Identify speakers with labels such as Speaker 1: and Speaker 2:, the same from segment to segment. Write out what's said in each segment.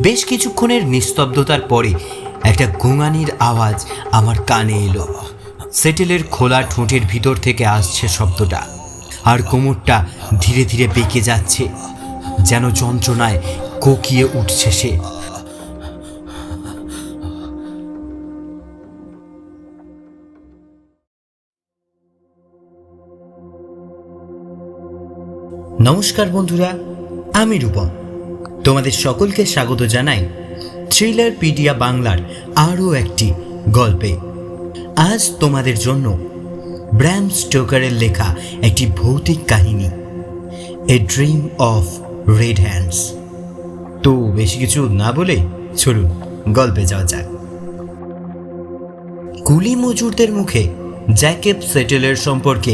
Speaker 1: বেশ কিছুক্ষণের নিস্তব্ধতার পরে একটা গোঙানির আওয়াজ আমার কানে এলো। সেটেলের খোলা ঠোঁটের ভিতর থেকে আসছে শব্দটা, আর কোমরটা ধীরে ধীরে বেঁকে যাচ্ছে, যেন যন্ত্রণায় কোকিয়ে উঠছে সে। নমস্কার বন্ধুরা, আমি রূপম। তোমাদের সকলকে স্বাগত জানাই থ্রিলারপিডিয়া বাংলার আরও একটি গল্পে। আজ তোমাদের জন্য ব্র্যাম স্টোকারের লেখা একটি ভৌতিক কাহিনী, a dream of red hands. তো বেশি কিছু না বলে চলুন গল্পে যাওয়া যাক। কুলি মজুরদের মুখে জ্যাকেব সেটেলের সম্পর্কে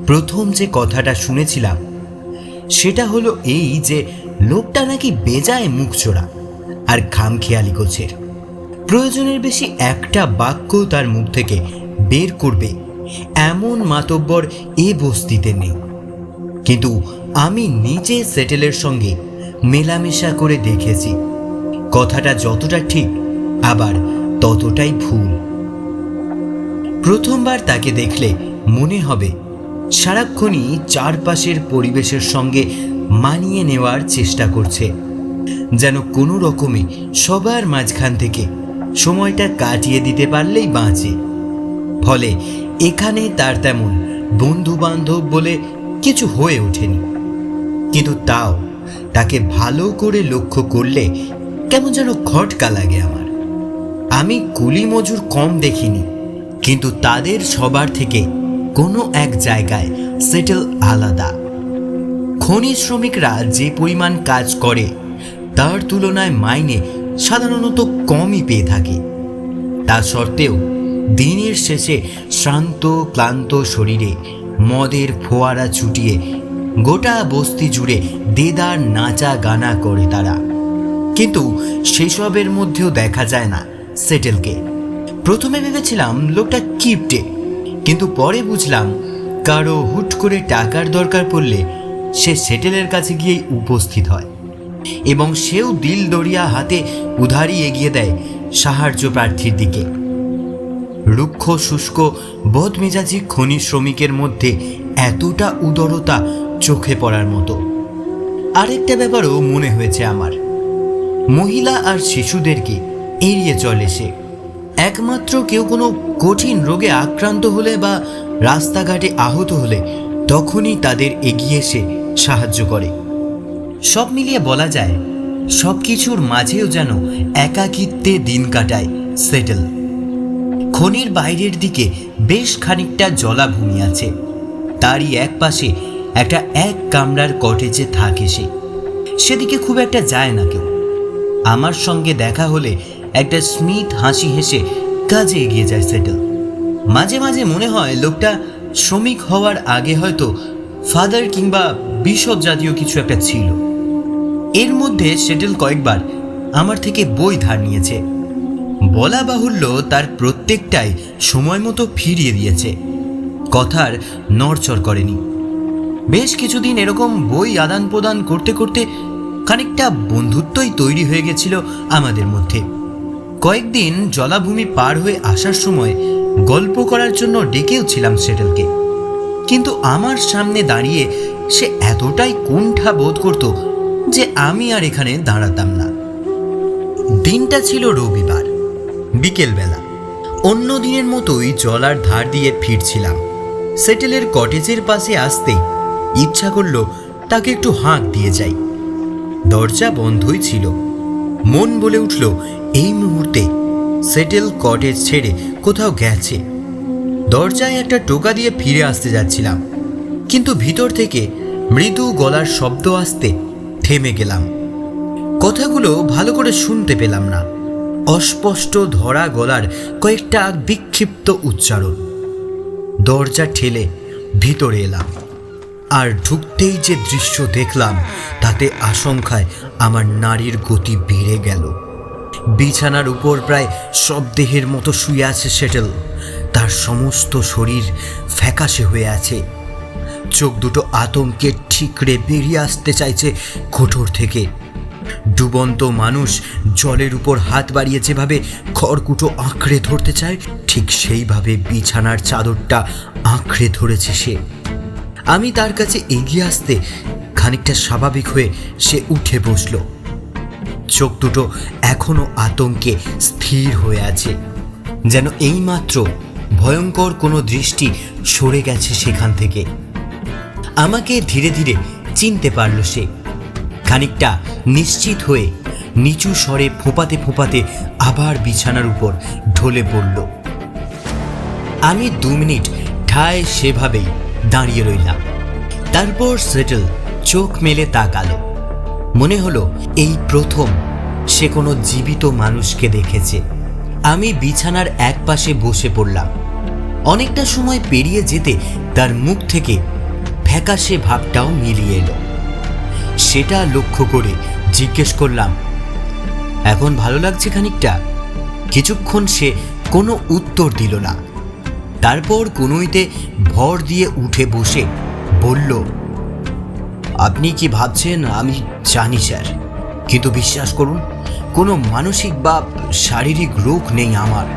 Speaker 1: প্রথম যে কথাটা শুনেছিলাম সেটা হলো এই যে লোকটা নাকি বেজায় মুখচোরা আর খামখেয়ালি গোছের। প্রয়োজনের বেশি একটা বাক্য তার মুখ থেকে বের করবে এমন মাতব্বর এ বস্তিতে নেই। কিন্তু আমি নিজে সেটেলের সঙ্গে মেলামেশা করে দেখেছি, কথাটা যতটা ঠিক আবার ততটাই ভুল। প্রথমবার তাকে দেখলে মনে হবে সারাক্ষণই চারপাশের পরিবেশের সঙ্গে মানিয়ে নেওয়ার চেষ্টা করছে, যেন কোনো রকমে সবার মাঝখান থেকে সময়টা কাটিয়ে দিতে পারলেই বাঁচে। ফলে এখানে তার তেমন বন্ধু বান্ধব বলে কিছু হয়ে ওঠেনি। কিন্তু তাও তাকে ভালো করে লক্ষ্য করলে কেমন যেন খটকা লাগে আমার। আমি কুলি মজুর কম দেখিনি, কিন্তু তাদের সবার থেকে কোনো এক জায়গায় সেটেল আলাদা। খনি শ্রমিকরা যে পরিমাণ কাজ করে তার তুলনায় মাইনে সাধারণত কমই পেয়ে থাকে। তা সত্ত্বেও দিনের শেষে শ্রান্ত ক্লান্ত শরীরে মদের ফোয়ারা ছুটিয়ে গোটা বস্তি জুড়ে দেদার নাচা গানা করে তারা। কিন্তু সেসবের মধ্যেও দেখা যায় না সেটেলকে। প্রথমে ভেবেছিলাম লোকটা কিপটে, কিন্তু পরে বুঝলাম কারো হুট করে টাকার দরকার পড়লে সে সেটেলের কাছে গিয়েই উপস্থিত হয়, এবং সেও দিল দরিয়া হাতে উধারি এগিয়ে দেয় সাহায্য প্রার্থীর দিকে। রুক্ষ শুষ্ক বদমেজাজি খনি শ্রমিকের মধ্যে এতটা উদারতা চোখে পড়ার মতো। আরেকটা ব্যাপারও মনে হয়েছে আমার, মহিলা আর শিশুদেরকে এড়িয়ে চলে সে। একমাত্র কেউ কোনো কঠিন রোগে আক্রান্ত হলে বা রাস্তাঘাটে আহত হলে তখনই তাদের এগিয়ে এসে সাহায্য করে। সব মিলিয়ে বলা যায় সব কিছুর মাঝেও যেন একাকিত্বে দিন কাটায় সেটেল। খনির বাইরের দিকে বেশ খানিকটা জলাভূমি আছে, তারই এক পাশে একটা এক কামরার কটেজে থাকে সে। সেদিকে খুব একটা যায় না কেউ। আমার সঙ্গে দেখা হলে একটা স্মিত হাসি হেসে কাজে এগিয়ে যায় সেটেল। মাঝে মাঝে মনে হয় লোকটা শ্রমিক হওয়ার আগে হয়তো ফাদার কিংবা বিশপ জাতীয় কিছু একটা ছিল। এর মধ্যে সেটেল কয়েকবার আমার থেকে বই ধার নিয়েছে। বলা বাহুল্য তার প্রত্যেকটাই সময় মতো ফিরিয়ে দিয়েছে, কথার নড়চড় করেনি। বেশ কিছুদিন এরকম বই আদান প্রদান করতে করতে খানিকটা বন্ধুত্বই তৈরি হয়ে গেছিল আমাদের মধ্যে। কয়েকদিন জলাভূমি পার হয়ে আসার সময় গল্প করার জন্য ডেকেও ছিলাম সেটেলকে, কিন্তু আমার সামনে দাঁড়িয়ে সে এতটাই কুণ্ঠা বোধ করত যে আমি আর এখানে দাঁড়াতাম না। দিনটা ছিল রবিবার বিকেলবেলা। অন্য দিনের মতোই জলার ধার দিয়ে ফিরছিলাম। সেটেলের কটেজের পাশে আসতেই ইচ্ছা করল তাকে একটু হাঁক দিয়ে যাই। দরজা বন্ধই ছিল। মন বলে উঠল এই মুহূর্তে সেটেল কটেজ ছেড়ে কোথাও গেছে। দরজায় একটা টোকা দিয়ে ফিরে আসতে যাচ্ছিলাম, কিন্তু ভিতর থেকে মৃদু গলার শব্দ আসতে থেমে গেলাম। কথাগুলো ভালো করে শুনতে পেলাম না, অস্পষ্ট ধরা গলার কয়েকটা বিক্ষিপ্ত উচ্চারণ। দরজা ঠেলে ভিতরে এলাম, আর ঢুকতেই যে দৃশ্য দেখলাম তাতে আশঙ্কায় আমার নাড়ির গতি বেড়ে গেল। বিছানার উপর প্রায় শবদেহের মতো শুয়ে আছে সেটেল। তার সমস্ত শরীর ফ্যাকাশে হয়ে আছে, চোখ দুটো আতঙ্কে ঠিকরে বেরিয়ে আসতে চাইছে কোঠর থেকে। ডুবন্ত মানুষ জলের উপর হাত বাড়িয়ে যেভাবে খড়কুটো আঁকড়ে ধরতে চায়, ঠিক সেইভাবে বিছানার চাদরটা আঁকড়ে ধরেছে সে। আমি তার কাছে এগিয়ে আসতে খানিকটা স্বাভাবিক হয়ে সে উঠে বসল। চোখ দুটো এখনো আতঙ্কে স্থির হয়ে আছে, যেন এইমাত্র ভয়ঙ্কর কোনো দৃষ্টি সরে গেছে সেখান থেকে। আমাকে ধীরে ধীরে চিনতে পারল সে। খানিকটা নিশ্চিত হয়ে নিচু স্বরে ফোঁপাতে ফোঁপাতে আবার বিছানার উপর ঢলে পড়ল। আমি 2 মিনিট ঠায় সেভাবেই দাঁড়িয়ে রইলাম। তারপর সেটেল চোখ মেলে তাকালো। মনে হলো এই প্রথম সে কোনো জীবিত মানুষকে দেখেছে। আমি বিছানার এক পাশে বসে পড়লাম। অনেকটা সময় পেরিয়ে যেতে তার মুখ থেকে ফ্যাকাশে ভাবটাও মিলিয়ে এলো। সেটা লক্ষ্য করে জিজ্ঞেস করলাম, এখন ভালো লাগছে খানিকটা? কিছুক্ষণ সে কোনো উত্তর দিল না। তারপর কোনোইতে ভর দিয়ে উঠে বসে বলল, আপনি কি ভাবছেন আমি জানি স্যার, কিন্তু বিশ্বাস করুন কোনো মানসিক বা শারীরিক রোগ নেই আমার।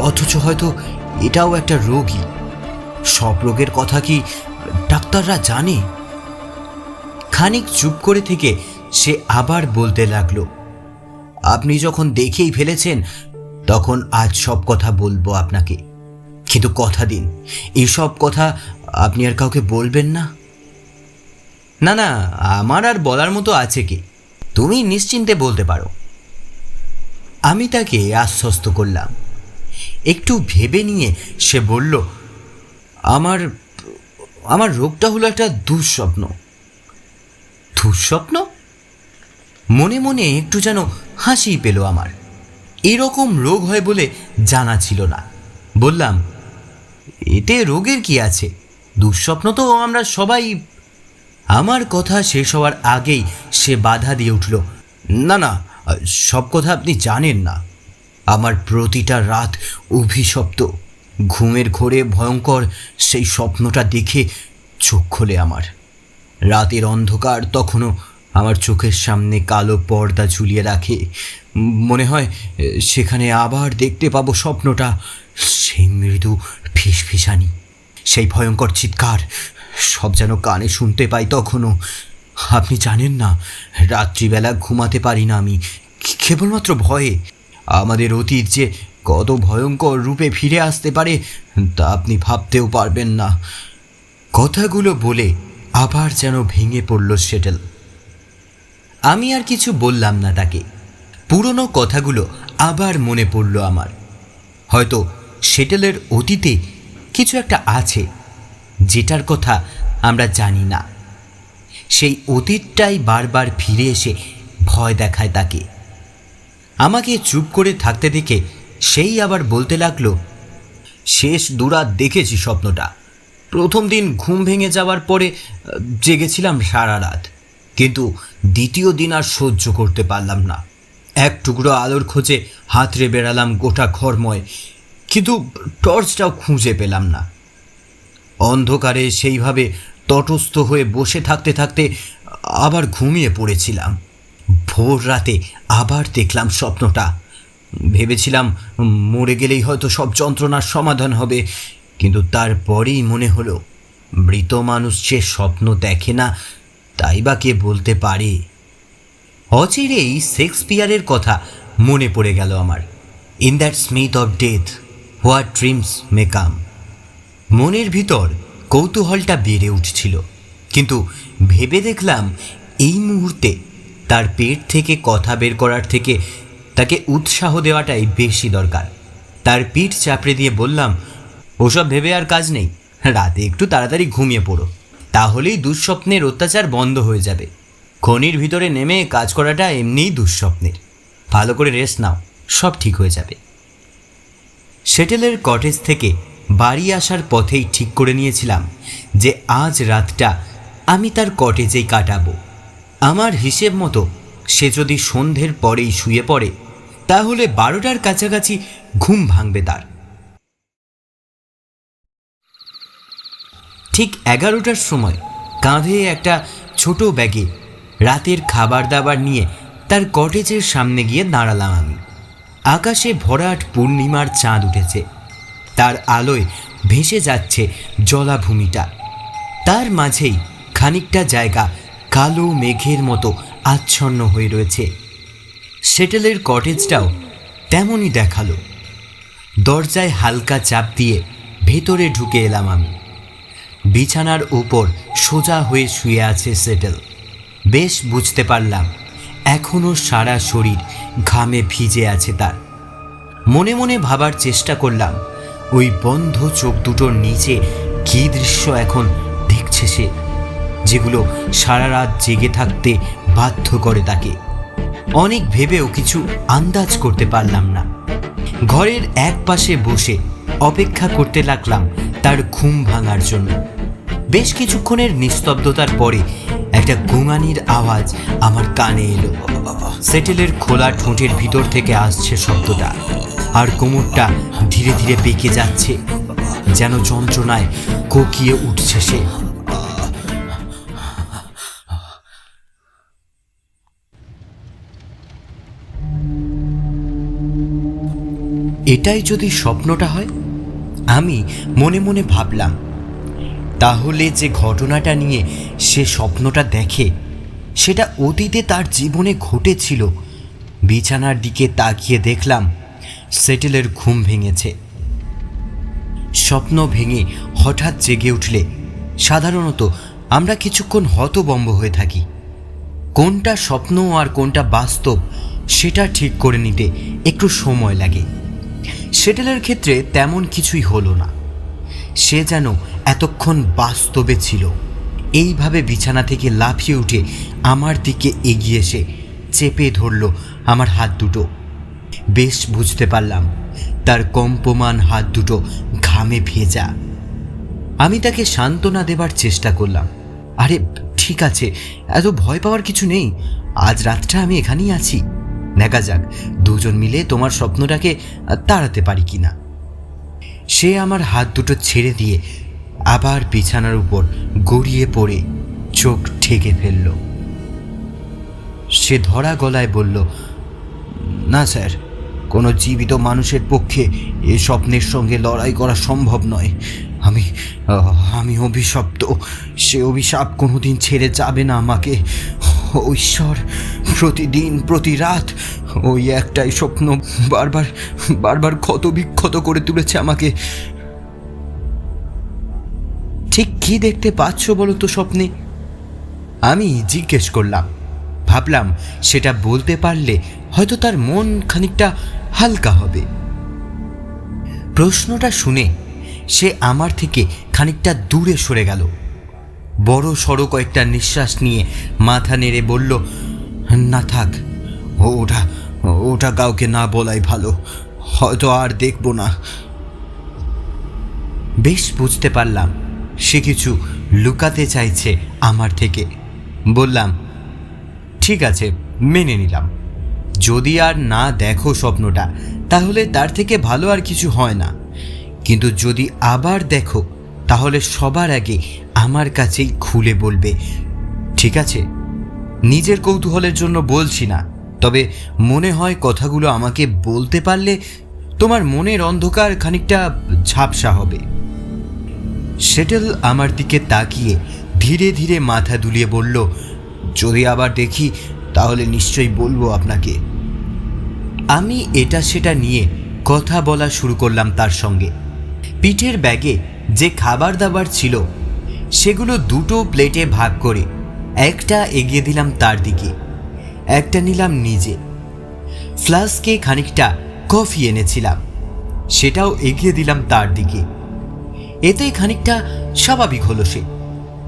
Speaker 1: অথচ হয়তো এটাও একটা রোগই। সব রোগের কথা কি ডাক্তাররা জানে? খানিক চুপ করে থেকে সে আবার বলতে লাগলো, আপনি যখন দেখেই ফেলেছেন তখন আজ সব কথা বলবো আপনাকে, কিন্তু কথা দিন এসব কথা আপনি আর কাউকে বলবেন না। না না, আমার আর বলার মতো আছে কি, তুমি নিশ্চিন্তে বলতে পারো। আমি তাকে আশ্বস্ত করলাম। একটু ভেবে নিয়ে সে বলল, আমার রোগটা হলো একটা দুঃস্বপ্ন। দুঃস্বপ্ন? মনে মনে একটু যেন হাসি পেল আমার। এরকম রোগ হয় বলে জানা ছিল না। বললাম, এতে রোগের কি আছে? দুঃস্বপ্ন তো আমরা সবাই। আমার কথা শেষ হওয়ার আগেই সে বাধা দিয়ে উঠল, না না, সব কথা আপনি জানেন না। আমার প্রতিটা রাত অভিশপ্ত। ঘুমের ঘোরে ভয়ঙ্কর সেই স্বপ্নটা দেখে চোখ খোলে আমার। রাতের অন্ধকার তখনও আমার চোখের সামনে কালো পর্দা ঝুলিয়ে রাখে। মনে হয় সেখানে আবার দেখতে পাবো স্বপ্নটা। সেই মৃদু ফিসফিসানি, সেই ভয়ঙ্কর চিৎকার, সব যেন কানে শুনতে পাই তখনও। আপনি জানেন না, রাত্রিবেলা ঘুমাতে পারি না আমি, কেবলমাত্র ভয়ে। আমাদের অতীত যে কত ভয়ঙ্কর রূপে ফিরে আসতে পারে তা আপনি ভাবতেও পারবেন না। কথাগুলো বলে আবার যেন ভেঙে পড়ল সেটেল। আমি আর কিছু বললাম না তাকে। পুরনো কথাগুলো আবার মনে পড়ল আমার। হয়তো সেটেলের অতীতে কিছু একটা আছে যেটার কথা আমরা জানি না। সেই অতীতটাই বারবার ফিরে এসে ভয় দেখায় তাকে। আমাকে চুপ করে থাকতে দেখে সেই আবার বলতে লাগলো, শেষ 2 রাত দেখেছি স্বপ্নটা। প্রথম দিন ঘুম ভেঙে যাওয়ার পরে জেগেছিলাম সারা রাত, কিন্তু দ্বিতীয় দিন আর সহ্য করতে পারলাম না। এক টুকরো আলোর খোঁজে হাতড়ে বেড়ালাম গোটা ঘরময়, কিন্তু টর্চটাও খুঁজে পেলাম না। অন্ধকারে সেইভাবে তটস্থ হয়ে বসে থাকতে থাকতে আবার ঘুমিয়ে পড়েছিলাম। ভোর রাতে আবার দেখলাম স্বপ্নটা। ভেবেছিলাম মরে গেলেই হয়তো সব যন্ত্রণার সমাধান হবে, কিন্তু তারপরেই মনে হলো মৃত মানুষ যে স্বপ্ন দেখে না তাই বা কে বলতে পারে। অচিরেই শেক্সপিয়ারের কথা মনে পড়ে গেল আমার। In that smith of death what dreams may come. মনের ভিতর কৌতূহলটা বেড়ে উঠছিল, কিন্তু ভেবে দেখলাম এই মুহূর্তে তার পেট থেকে কথা বের করার থেকে তাকে উৎসাহ দেওয়াটাই বেশি দরকার। তার পিঠ চাপড়ে দিয়ে বললাম, ওসব ভেবে আর কাজ নেই, রাতে একটু তাড়াতাড়ি ঘুমিয়ে পড়ো, তাহলেই দুঃস্বপ্নের অত্যাচার বন্ধ হয়ে যাবে। খনির ভিতরে নেমে কাজ করাটা এমনিই দুঃস্বপ্নের। ভালো করে রেস্ট নাও, সব ঠিক হয়ে যাবে। সেটেলের কটেজ থেকে বাড়ি আসার পথেই ঠিক করে নিয়েছিলাম যে আজ রাতটা আমি তার কটেজেই কাটাবো। আমার হিসেব মতো সে যদি সন্ধ্যের পরেই শুয়ে পড়ে তাহলে 12টার কাছাকাছি ঘুম ভাঙবে তার। ঠিক 11টার সময় কাঁধে একটা ছোট ব্যাগে রাতের খাবার দাবার নিয়ে তার কটেজের সামনে গিয়ে দাঁড়ালাম আমি। আকাশে ভরাট পূর্ণিমার চাঁদ উঠেছে, তার আলোয় ভেসে যাচ্ছে জলাভূমিটা। তার মাঝেই খানিকটা জায়গা কালো মেঘের মতো আচ্ছন্ন হয়ে রয়েছে। সেটেলের কটেজটাও তেমনই দেখালো। দরজায় হালকা চাপ দিয়ে ভেতরে ঢুকে এলাম আমি। বিছানার উপর সোজা হয়ে শুয়ে আছে সেটেল। বেশ বুঝতে পারলাম এখনও সারা শরীর ঘামে ভিজে আছে তার। মনে মনে ভাবার চেষ্টা করলাম ওই বন্ধ চোখ দুটোর নিচে কী দৃশ্য এখন দেখছে সে, যেগুলো সারা রাত জেগে থাকতে বাধ্য করে তাকে। অনেক ভেবেও কিছু আন্দাজ করতে পারলাম না। ঘরের এক পাশে বসে অপেক্ষা করতে লাগলাম তার ঘুম ভাঙার জন্য। বেশ কিছুক্ষণের নিস্তব্ধতার পরে একটা গোঙানির আওয়াজ আমার কানে এলো। সেটেলের খোলা ঠোঁটের ভিতর থেকে আসছে শব্দটা, আর কোমরটা ধীরে ধীরে বেঁকে যাচ্ছে, যেন যন্ত্রণায় কোকিয়ে উঠছে সে। এটাই যদি স্বপ্নটা হয়, আমি মনে মনে ভাবলাম। তাহলে যে ঘটনাটা নিয়ে সে স্বপ্নটা দেখে সেটা অতীতে তার জীবনে ঘটেছিল। বিছানার দিকে তাকিয়ে দেখলাম সেটেলের ঘুম ভেঙেছে। স্বপ্ন ভেঙে হঠাৎ জেগে উঠলে সাধারণত আমরা কিছুক্ষণ হতভম্ব হয়ে থাকি। কোনটা স্বপ্ন আর কোনটা বাস্তব সেটা ঠিক করে নিতে একটু সময় লাগে। সেটেলের ক্ষেত্রে তেমন কিছুই হলো না। সে যেন এতক্ষণ বাস্তবে ছিল। এইভাবে বিছানা থেকে লাফিয়ে উঠে আমার দিকে এগিয়ে এসে চেপে ধরল আমার হাত দুটো। বেশ বুঝতে পারলাম তার কম্পমান হাত দুটো ঘামে ভেজা। আমি তাকে সান্ত্বনা দেবার চেষ্টা করলাম। আরে ঠিক আছে, এত ভয় পাওয়ার কিছু নেই, আজ রাতটা আমি এখানেই আছি। দেখা যাক দুজন মিলে তোমার স্বপ্নটাকে তাড়াতে পারি কিনা। সে আমার হাত দুটো ছেড়ে দিয়ে আবার বিছানার উপর গড়িয়ে পড়ে চোখ ঢেকে ফেলল। সে ধরা গলায় বলল, না স্যার, কোনো জীবিত মানুষের পক্ষে এ স্বপ্নের সঙ্গে লড়াই করা সম্ভব নয়। আমি অভিশপ্ত। সে অভিশাপ কোনোদিন ছেড়ে যাবে না আমাকে। ঈশ্বর, প্রতিদিন প্রতি রাত ওই একটাই স্বপ্ন বারবার বারবার ক্ষত বিক্ষত করে তুলেছে আমাকে। ঠিক কি দেখতে পাচ্ছ বলো তো স্বপ্নে? আমি জিজ্ঞেস করলাম। ভাবলাম সেটা বলতে পারলে হয়তো তার মন খানিকটা হালকা হবে। প্রশ্নটা শুনে সে আমার থেকে খানিকটা দূরে সরে গেল। বড় সড়ো কয়েকটা নিঃশ্বাস নিয়ে মাথা নেড়ে বলল, না থাক, ওটা কাউকে না বলাই ভালো, হয়তো আর দেখব না। বেশ বুঝতে পারলাম সে কিছু লুকাতে চাইছে আমার থেকে। বললাম, ঠিক আছে, মেনে নিলাম। যদি আর না দেখো স্বপ্নটা, তাহলে তার থেকে ভালো আর কিছু হয় না। কিন্তু যদি আবার দেখো, তাহলে সবার আগে আমার কাছেই খুলে বলবে, ঠিক আছে? নিজের কৌতূহলের জন্য বলছি না, তবে মনে হয় কথাগুলো আমাকে বলতে পারলে তোমার মনের অন্ধকার খানিকটা ঝাপসা হবে। সেটেল আমার দিকে তাকিয়ে ধীরে ধীরে মাথা দুলিয়ে বলল, যদি আবার দেখি তাহলে নিশ্চয়ই বলবো আপনাকে। আমি এটা সেটা নিয়ে কথা বলা শুরু করলাম তার সঙ্গে। পিঠের ব্যাগে যে খাবার দাবার ছিল সেগুলো দুটো প্লেটে ভাগ করে একটা এগিয়ে দিলাম তার দিকে, একটা নিলাম নিজে। ফ্লাস্কে খানিকটা কফি এনেছিলাম, সেটাও এগিয়ে দিলাম তার দিকে। এতে খানিকটা স্বাভাবিক হলো সে।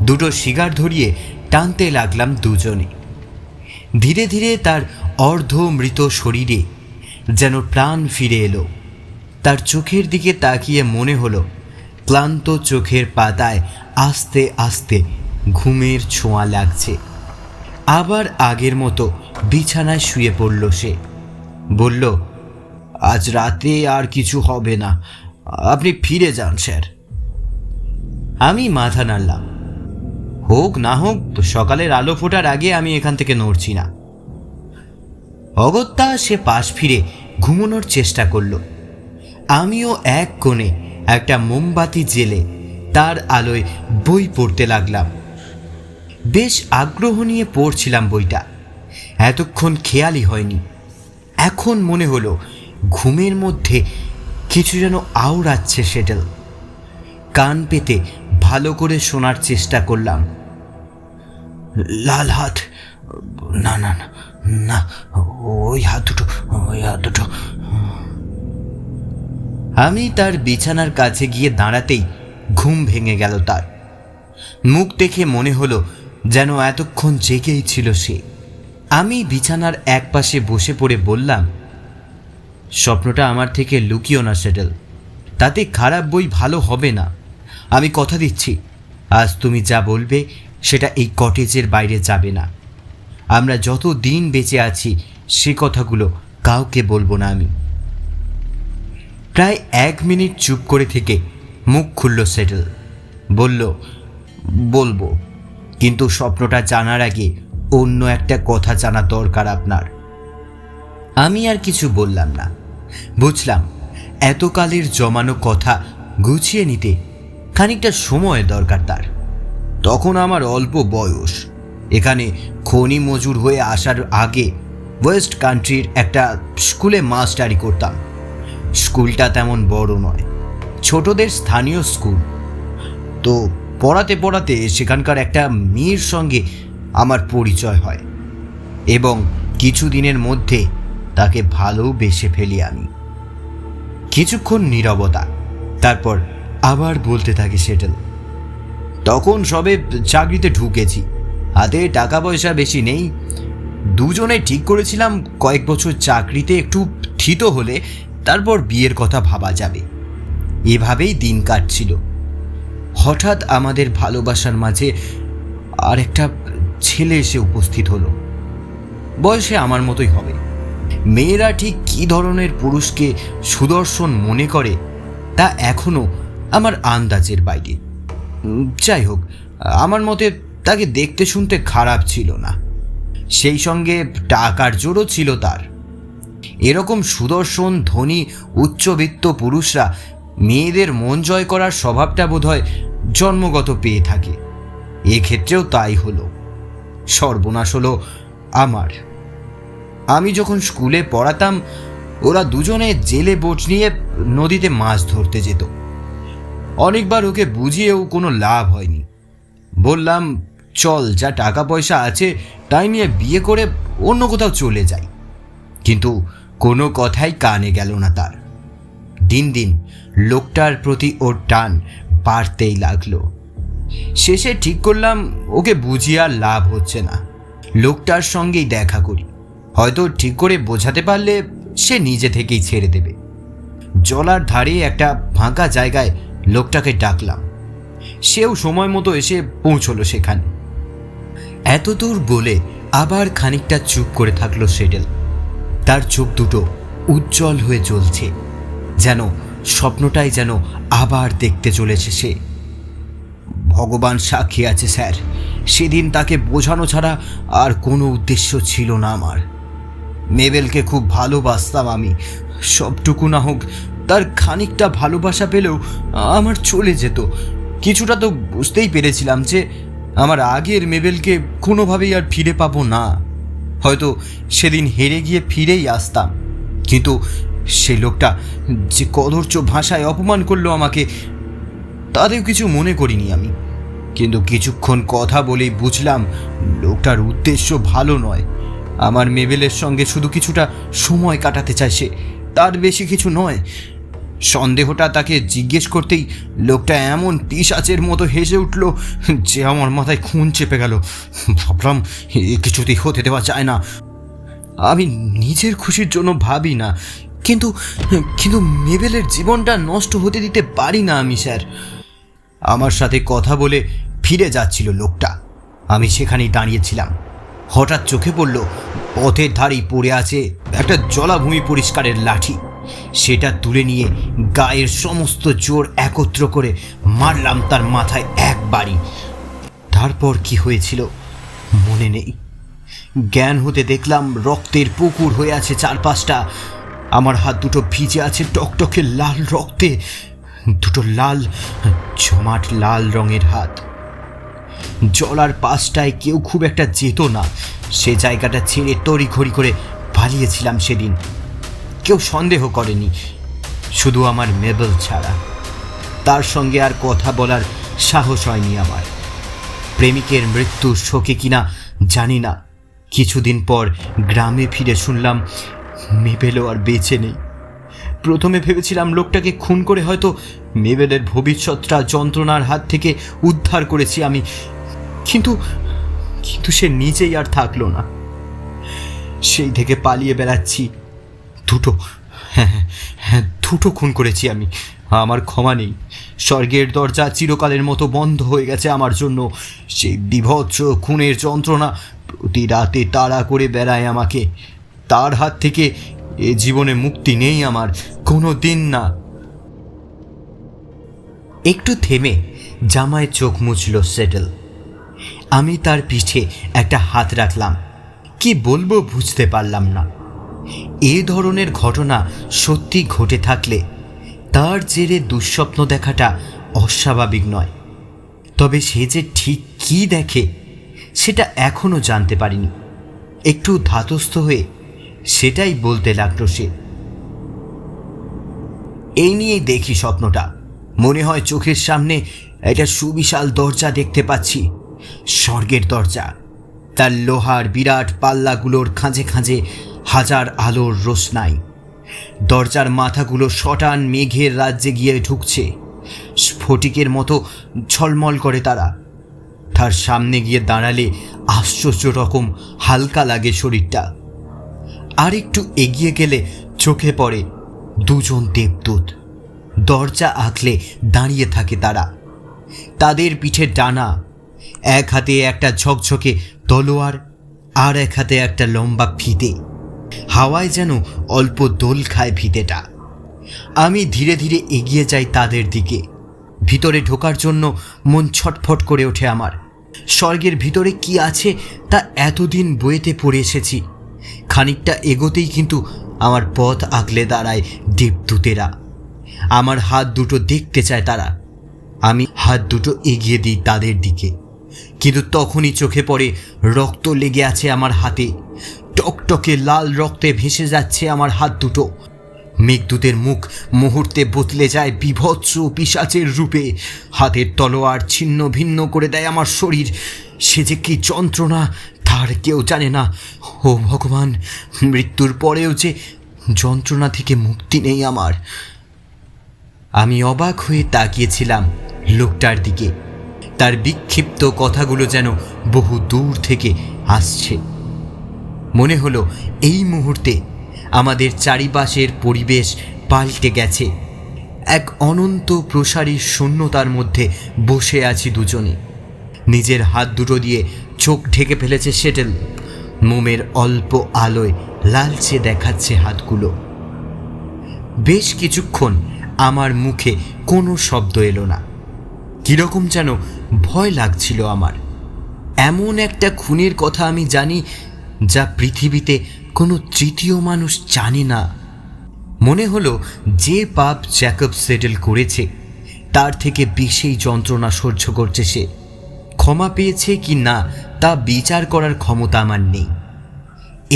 Speaker 1: দুটো সিগার ধরিয়ে টানতে লাগলাম দুজনে। ধীরে ধীরে তার অর্ধমৃত শরীরে যেন প্রাণ ফিরে এলো। তার চোখের দিকে তাকিয়ে মনে হলো ক্লান্ত চোখের পাতায় আস্তে আস্তে ঘুমের ছোঁয়া লাগছে। আবার আগের মতো বিছানায় শুয়ে পড়ল সে। বলল, আজ রাতে আর কিছু হবে না, আপনি ফিরে যান স্যার। আমি মাথা নাড়লাম। হোক না হোক সকালের আলো ফোটার আগে আমি এখান থেকে নড়ছি না। অগত্যা সে পাশ ফিরে ঘুমানোর চেষ্টা করল। আমিও এক কোণে একটা মোমবাতি জেলে তার আলোয় বই পড়তে লাগলাম। বেশ আগ্রহ নিয়ে পড়ছিলাম বইটা। এতক্ষণ খেয়ালই হয়নি। এখন মনে হলো ঘুমের মধ্যে কিছু যেন আওড়াচ্ছে সেটেল। কান পেতে ভালো করে শোনার চেষ্টা করলাম। লাল হাত, না না না না, ওই হাত দুটো। আমি তার বিছানার কাছে গিয়ে দাঁড়াতেই ঘুম ভেঙে গেল তার। মুখ দেখে মনে হলো যেন এতক্ষণ জেগেই ছিল সে। আমি বিছানার এক পাশে বসে পড়ে বললাম, স্বপ্নটা আমার থেকে লুকিও না সেটেল। তাতে খারাপ বই ভালো হবে না। আমি কথা দিচ্ছি, আজ তুমি যা বলবে সেটা এই কটেজের বাইরে যাবে না। আমরা যত দিন বেঁচে আছি সে কথাগুলো কাউকে বলবো না আমি। প্রায় 1 মিনিট চুপ করে থেকে মুখ খুলল সেটেল। বলল, বলবো, কিন্তু স্বপ্নটা জানার আগে অন্য একটা কথা জানা দরকার আপনার। আমি আর কিছু বললাম না। বুঝলাম এতকালের জমানো কথা গুছিয়ে নিতে খানিকটা সময় দরকার তার। তখন আমার অল্প বয়স। এখানে খনি মজুর হয়ে আসার আগে ওয়েস্ট কান্ট্রির একটা স্কুলে মাস্টারি করতাম। স্কুলটা তেমন বড় নয়, ছোটদের স্থানীয় স্কুল। তো পড়াতে পড়াতে সেখানকার একটা মেয়ের সঙ্গে আমার পরিচয় হয় এবং কিছুদিনের মধ্যে তাকে ভালোবেসে ফেলি আমি। কিছুক্ষণ নীরবতা, তারপর আবার বলতে থাকে সেটেল, তখন সবে চাকরিতে ঢুকেছি, হাতে টাকা পয়সা বেশি নেই। দুজনে ঠিক করেছিলাম কয়েক বছর চাকরিতে একটু থিত হলে তারপর বিয়ের কথা ভাবা যাবে। এভাবেই দিন কাটছিল। হঠাৎ আমাদের ভালোবাসার মাঝে আর একটা ছেলে এসে উপস্থিত হলো। বয়সে আমার মতোই হবে। মেয়েরা ঠিক কী ধরনের পুরুষকে সুদর্শন মনে করে তা এখনও আমার আন্দাজের বাইরে। যাই হোক, আমার মতে তাকে দেখতে শুনতে খারাপ ছিল না, সেই সঙ্গে টাকার জোরও ছিল তার। এরকম সুদর্শন, ধনী, উচ্চবিত্ত পুরুষরা মেয়েদের মন জয় করার স্বভাবটা বোধহয় জন্মগত পেয়ে থাকে। এক্ষেত্রেও তাই হলো। সর্বনাশ হলো আমার। আমি যখন স্কুলে পড়াতাম ওরা দুজনে জেলে বোট নিয়ে নদীতে মাছ ধরতে যেত। অনেকবার ওকে বুঝিয়েও কোনো লাভ হয়নি। বললাম, চল, যা টাকা পয়সা আছে তাই নিয়ে বিয়ে করে অন্য কোথাও চলে যাই। কিন্তু কোনো কথাই কানে গেল না তার। দিন দিন লোকটার প্রতি ওর টান বাড়তেই লাগলো। শেষে ঠিক করলাম ওকে বুঝিয়ে আর লাভ হচ্ছে না, লোকটার সঙ্গেই দেখা করি। হয়তো ঠিক করে বোঝাতে পারলে সে নিজে থেকেই ছেড়ে দেবে। জলার ধারে একটা ফাঁকা জায়গায় লোকটাকে ডাকলাম। সেও সময় মতো এসে পৌঁছলো সেখানে। এত দূর বলে আবার খানিকটা চুপ করে থাকলো সেটেল। তার চোখ দুটো উজ্জ্বল হয়ে জ্বলছে, যেন স্বপ্নটাই যেন আবার দেখতে চলেছে সে। ভগবান সাক্ষী আছে স্যার, সেদিন তাকে বোঝানো ছাড়া আর কোনো উদ্দেশ্য ছিল না আমার। মেবেলকে খুব ভালোবাসতাম আমি। সবটুকু না হোক তার খানিকটা ভালোবাসা পেলেও আমার চলে যেত। কিছুটা তো বুঝতেই পেরেছিলাম যে আমার আগের মেবেলকে কোনোভাবেই আর ফিরে পাবো না। হয়তো সেদিন হেরে গিয়ে ফিরেই আসতাম, কিন্তু সে লোকটা যে কদর্য ভাষায় অপমান করলো আমাকে, তাতেও কিছু মনে করিনি আমি। কিন্তু কিছুক্ষণ কথা বলেই বুঝলাম লোকটার উদ্দেশ্য ভালো নয়। আমার মেবেলের সঙ্গে শুধু কিছুটা সময় কাটাতে চায় সে, তার বেশি কিছু নয়। সন্দেহটা তাকে জিজ্ঞেস করতেই লোকটা এমন পিশাচের মতো হেসে উঠল যে আমার মাথায় খুন চেপে গেল। ভাবলাম এ কিছুতেই হতে দেওয়া যায় না। আমি নিজের খুশির জন্য ভাবি না, কিন্তু কিন্তু মেবেলের জীবনটা নষ্ট হতে দিতে পারি না আমি স্যার। আমার সাথে কথা বলে ফিরে যাচ্ছিল লোকটা। আমি সেখানেই দাঁড়িয়েছিলাম। হঠাৎ চোখে পড়ল পথের ধারেই পড়ে আছে একটা জলাভূমি পরিষ্কারের লাঠি। সেটা তুলে নিয়ে গায়ের সমস্ত জোর একত্র করে মারলাম তার মাথায় এক বাড়ি। তারপর কি হয়েছিল মনে নেই। জ্ঞান হতে দেখলাম রক্তের পুকুর হয়ে আছে চারপাশটা। আমার হাত দুটো ভিজে আছে টকটকে লাল রক্তে, দুটো লাল জমাট লাল রঙের হাত। জলার পাশটায় কেউ খুব একটা যেত না, সে জায়গাটা ছেড়ে তড়িঘড়ি করে পালিয়েছিলাম সেদিন। কেউ সন্দেহ করেনি, শুধু আমার মেবেল ছাড়া। তার সঙ্গে আর কথা বলার সাহস হয়নি আমার। প্রেমিকের মৃত্যুর শোকে কিনা জানি না, কিছুদিন পর গ্রামে ফিরে শুনলাম মেবেলও আর বেঁচে নেই। প্রথমে ভেবেছিলাম লোকটাকে খুন করে হয়তো মেবেলের ভবিষ্যৎটা যন্ত্রণার হাত থেকে উদ্ধার করেছি আমি, কিন্তু কিন্তু সে নিজেই আর থাকলো না। সেই থেকে পালিয়ে বেড়াচ্ছি। দুটো খুন করেছি আমি, আমার ক্ষমা নেই। স্বর্গের দরজা চিরকালের মতো বন্ধ হয়ে গেছে আমার জন্য। সেই বিভৎস খুনের যন্ত্রণা প্রতি রাতে তাড়া করে বেড়ায় আমাকে। তার হাত থেকে এ জীবনে মুক্তি নেই আমার, কোনো দিন না। একটু থেমে জামায় চোখ মুছল সেটেল। আমি তার পিঠে একটা হাত রাখলাম। কি বলবো বুঝতে পারলাম না। এ ধরনের ঘটনা সত্যি ঘটে থাকলে তার জেরে দুঃস্বপ্ন দেখাটা অস্বাভাবিক নয়, তবে সে যে ঠিক কী দেখে সেটা এখনও জানতে পারিনি। একটু ধাতস্থ হয়ে সেটাই বলতে লাগলো সে। এই নিয়েই দেখি স্বপ্নটা। মনে হয় চোখের সামনে একটা সুবিশাল দরজা দেখতে পাচ্ছি, স্বর্গের দরজা। তার লোহার বিরাট পাল্লাগুলোর খাঁজে খাঁজে হাজার আলোর রোশনাই। দরজার মাথাগুলো শটান মেঘের রাজ্যে গিয়ে ঢুকছে, স্ফটিকের মতো ঝলমল করে তারা। তার সামনে গিয়ে দাঁড়ালে আশ্চর্য রকম হালকা লাগে শরীরটা। আর একটু এগিয়ে গেলে চোখে পড়ে দুজন দেবদূত। দরজা আগলে দাঁড়িয়ে থাকে তারা, তাদের পিঠে ডানা। এক হাতে একটা ঝকঝকে তলোয়ার, আর এক হাতে একটা লম্বা ফিতে। হাওয়ায় যেন অল্প দোল খায় ফিতেটা। আমি ধীরে ধীরে এগিয়ে যাই তাদের দিকে। ভিতরে ঢোকার জন্য মন ছটফট করে ওঠে আমার। স্বর্গের ভিতরে কি আছে তা এতদিন বইতে পড়ে এসেছি। খানিকটা এগোতেই কিন্তু আমার পথ আগলে দাঁড়ায় দেবদূতেরা। আমার হাত দুটো দেখতে চায় তারা। আমি হাত দুটো এগিয়ে দিই তাদের দিকে, কিন্তু তখনই চোখে পড়ে রক্ত লেগে আছে আমার হাতে। টকটকে লাল রক্তে ভেসে যাচ্ছে আমার হাত দুটো। মেঘদূতের মুখ মুহূর্তে বদলে যায় বিভৎস পিশাচের রূপে। হাতের তলোয়ার ছিন্ন ভিন্ন করে দেয় আমার শরীর। সে যে কি যন্ত্রণা তার কেউ জানে না। ও ভগবান, মৃত্যুর পরেও যে যন্ত্রণা থেকে মুক্তি নেই আমার। আমি অবাক হয়ে তাকিয়েছিলাম লোকটার দিকে। তার বিক্ষিপ্ত কথাগুলো যেন বহু দূর থেকে আসছে। মনে হলো এই মুহূর্তে আমাদের চারিপাশের পরিবেশ পাল্টে গেছে। এক অনন্ত প্রসারী শূন্যতার মধ্যে বসে আছি দুজনে। নিজের হাত দুটো দিয়ে চোখ ঢেকে ফেলেছে সেটেল। মোমের অল্প আলোয় লালচে দেখাচ্ছে হাতগুলো। বেশ কিছুক্ষণ আমার মুখে কোনো শব্দ এলো না। কীরকম যেন ভয় লাগছিল আমার। এমন একটা খুনের কথা আমি জানি যা পৃথিবীতে কোনো তৃতীয় মানুষ জানে না। মনে হলো যে পাপ জ্যাকব সেটেল করেছে তার থেকে বেশি যন্ত্রণা সহ্য করছে সে। ক্ষমা পেয়েছে কি না তা বিচার করার ক্ষমতা আমার নেই।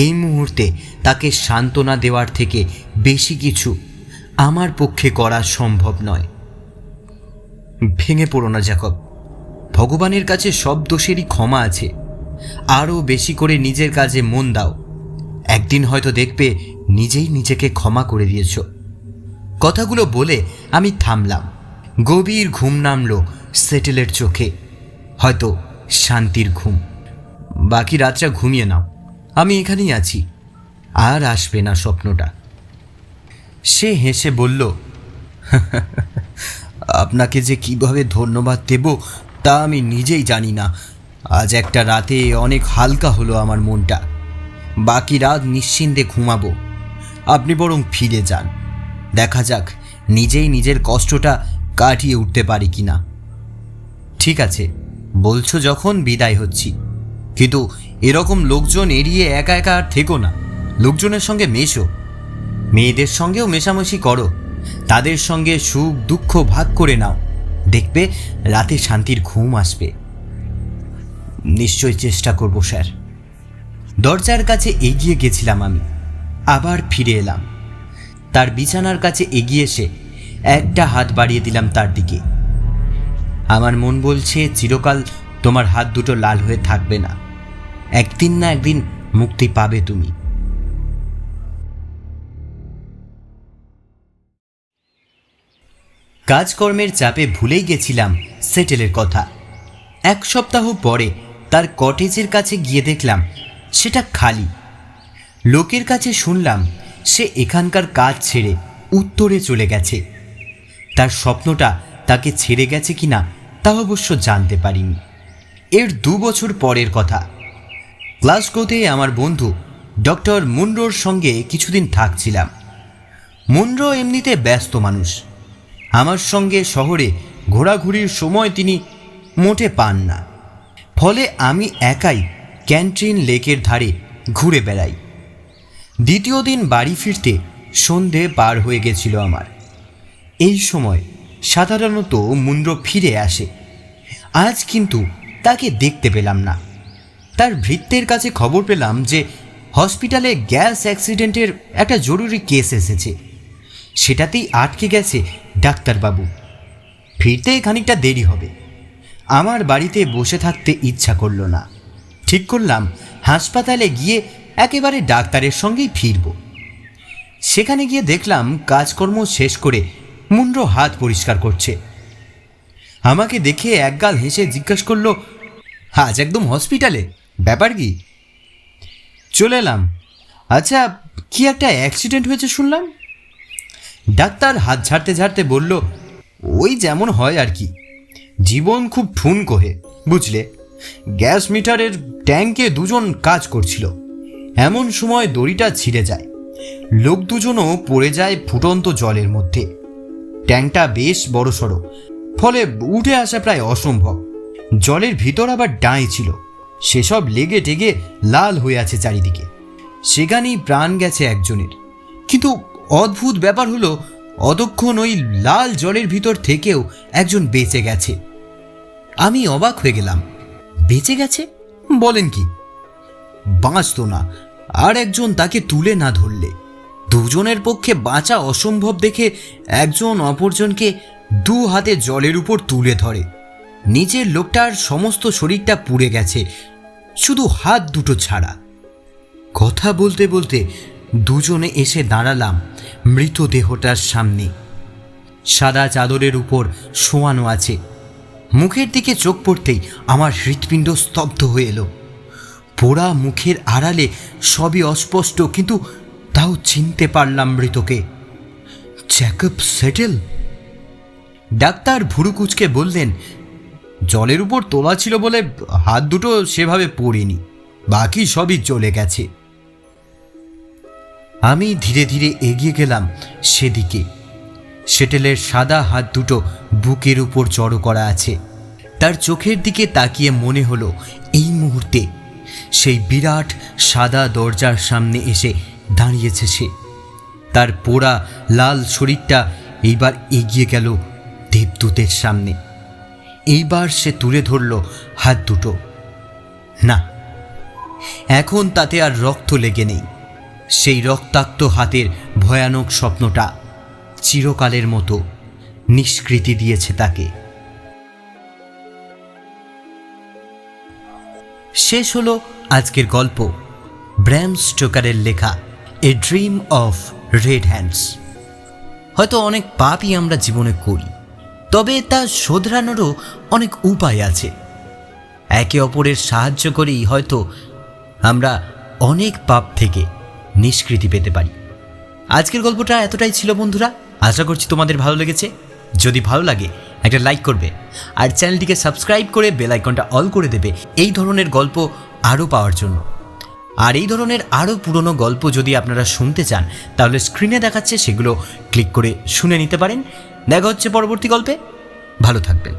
Speaker 1: এই মুহূর্তে তাকে সান্ত্বনা দেওয়ার থেকে বেশি কিছু আমার পক্ষে করা সম্ভব নয়। ভেঙে পড়ো না জ্যাকব, ভগবানের কাছে সব দোষেরই ক্ষমা আছে। আরও বেশি করে নিজের কাজে মন দাও, একদিন হয়তো দেখবে নিজেই নিজেকে ক্ষমা করে দিয়েছ। কথাগুলো বলে আমি থামলাম। গভীর ঘুম নামল সেটেলের চোখে, হয়তো শান্তির ঘুম। বাকি রাতটা ঘুমিয়ে নাও, আমি এখানেই আছি, আর আসবে না স্বপ্নটা। সে হেসে বলল, আপনাকে যে কিভাবে ধন্যবাদ দেব তা আমি নিজেই জানি না। আজ একটা রাতে অনেক হালকা হলো আমার মনটা। বাকি রাত নিশ্চিন্তে ঘুমাবো। আপনি বরং ফিরে যান, দেখা যাক নিজেই নিজের কষ্টটা কাটিয়ে উঠতে পারি কি না। ঠিক আছে, বলছো যখন বিদায় হচ্ছি, কিন্তু এরকম লোকজন এড়িয়ে একা একা আর থেকো না। লোকজনের সঙ্গে মেশো, মেয়েদের সঙ্গেও মেশামেশি করো, তাদের সঙ্গে সুখ দুঃখ ভাগ করে নাও, দেখবে রাতে শান্তির ঘুম আসবে। নিশ্চয় চেষ্টা করব স্যার। দরজার কাছে এগিয়ে গেছিলাম আমি, আবার ফিরে এলাম। তার বিছানার কাছে এগিয়ে এসে একটা হাত বাড়িয়ে দিলাম তার দিকে। আমার মন বলছে চিরকাল তোমার হাত দুটো লাল হয়ে থাকবে না, একদিন না একদিন মুক্তি পাবে তুমি। কাজকর্মের চাপে ভুলেই গেছিলাম সেটেলের কথা। এক সপ্তাহ পরে তার কটেজের কাছে গিয়ে দেখলাম সেটা খালি। লোকের কাছে শুনলাম সে এখানকার কাজ ছেড়ে উত্তরে চলে গেছে। তার স্বপ্নটা তাকে ছেড়ে গেছে কিনা তা অবশ্য জানতে পারিনি। এর 2 বছর পরের কথা। গ্লাসগোতে আমার বন্ধু ডক্টর মুনরোর সঙ্গে কিছুদিন থাকছিলাম। মুনরো এমনিতে ব্যস্ত মানুষ, আমার সঙ্গে শহরে ঘোরাঘুরির সময় তিনি মোটে পান না। ফলে আমি একাই ক্যান্ট্রিন লেকের ধারে ঘুরে বেড়াই। দ্বিতীয় দিন বাড়ি ফিরতে সন্ধে পার হয়ে গেছিল আমার। এই সময় সাধারণত মুনরো ফিরে আসে। আজ কিন্তু তাকে দেখতে পেলাম না। তার ভৃত্যের কাছে খবর পেলাম যে হসপিটালে গ্যাস অ্যাক্সিডেন্টের একটা জরুরি কেস এসেছে, সেটাতেই আটকে গেছে ডাক্তারবাবু। ফিরতে খানিকটা দেরি হবে। আমার বাড়িতে বসে থাকতে ইচ্ছা করল না। ঠিক করলাম হাসপাতালে গিয়ে একেবারে ডাক্তারের সঙ্গেই ফিরব। সেখানে গিয়ে দেখলাম কাজকর্ম শেষ করে মুনরো হাত পরিষ্কার করছে। আমাকে দেখে একগাল হেসে জিজ্ঞাসা করলো, আজ একদম হসপিটালে, ব্যাপার কি? চলে এলাম। আচ্ছা, কি একটা অ্যাক্সিডেন্ট হয়েছে শুনলাম। ডাক্তার হাত ঝাড়তে ঝাড়তে বলল, ওই যেমন হয় আর কি। জীবন খুব ঠুনকোহে, বুঝলে। গ্যাস মিটারের ট্যাঙ্কে দুজন কাজ করছিল, এমন সময় দড়িটা ছিঁড়ে যায়। লোক দুজনও পড়ে যায় ফুটন্ত জলের মধ্যে। ট্যাঙ্কটা বেশ বড়সড়, ফলে উঠে আসা প্রায় অসম্ভব। জলের ভিতর আবার ডাঁই ছিল, সেসব লেগে টেগে লাল হয়ে আছে চারিদিকে। সেখানেই প্রাণ গেছে একজনের। কিন্তু অদ্ভুত ব্যাপার হলো, অতক্ষণ ওই লাল জলের ভিতর থেকেও একজন বেঁচে গেছে। আমি অবাক হয়ে গেলাম। বেঁচে গেছে বলেন কি? বাঁচত না, আর একজন তাকে তুলে না ধরলে। দুজনের পক্ষে বাঁচা অসম্ভব দেখে একজন অপরজনকে 2 হাতে জলের উপর তুলে ধরে। নিচের লোকটার সমস্ত শরীরটা পুড়ে গেছে, শুধু হাত দুটো ছাড়া। কথা বলতে বলতে দুজনে এসে দাঁড়ালাম মৃতদেহটার সামনে। সাদা চাদরের উপর শোয়ানো আছে। মুখের দিকে চোখ পড়তেই আমার হৃৎপিণ্ড স্তব্ধ হয়ে এলো। পোড়া মুখের আড়ালে সবই অস্পষ্ট, কিন্তু তাও চিনতে পারলাম মৃতকে। Jacob settle. ডাক্তার ভুরু কুঁচকে বললেন, জলের উপর তোলা ছিল বলে হাত দুটো সেভাবে পড়েনি, বাকি সবই চলে গেছে। আমি ধীরে ধীরে এগিয়ে গেলাম সেদিকে। সেটেলের সাদা হাত দুটো বুকের উপর জড়ো করা আছে। তার চোখের দিকে তাকিয়ে মনে হলো এই মুহূর্তে সেই বিরাট সাদা দরজার সামনে এসে দাঁড়িয়েছে সে। তার পোড়া লাল শরীরটা এইবার এগিয়ে গেল দেবদূতের সামনে। এইবার সে তুলে ধরল হাত দুটো। না, এখন তাতে আর রক্ত লেগে নেই। সেই রক্তাক্ত হাতের ভয়ানক স্বপ্নটা চিরকালের মতো নিষ্কৃতি দিয়েছে তাকে। শেষ হলো আজকের গল্প, ব্র্যাম স্টোকারের লেখা a dream of red hands. হয়তো অনেক পাপই আমরা জীবনে করি, তবে তা শোধরানোরও অনেক উপায় আছে। একে অপরের সাহায্য করেই হয়তো আমরা অনেক পাপ থেকে নিষ্কৃতি পেতে পারি। আজকের গল্পটা এতটাই ছিল বন্ধুরা, আশা করছি তোমাদের ভালো লেগেছে। যদি ভালো লাগে একটা লাইক করবে, আর চ্যানেলটিকে সাবস্ক্রাইব করে বেল আইকনটা অল করে দেবে এই ধরনের গল্প আরও পাওয়ার জন্য। আর এই ধরনের আরও পুরনো গল্প যদি আপনারা শুনতে চান, তাহলে স্ক্রিনে দেখাচ্ছে সেগুলো ক্লিক করে শুনে নিতে পারেন। দেখা হচ্ছে পরবর্তী গল্পে। ভালো থাকবেন।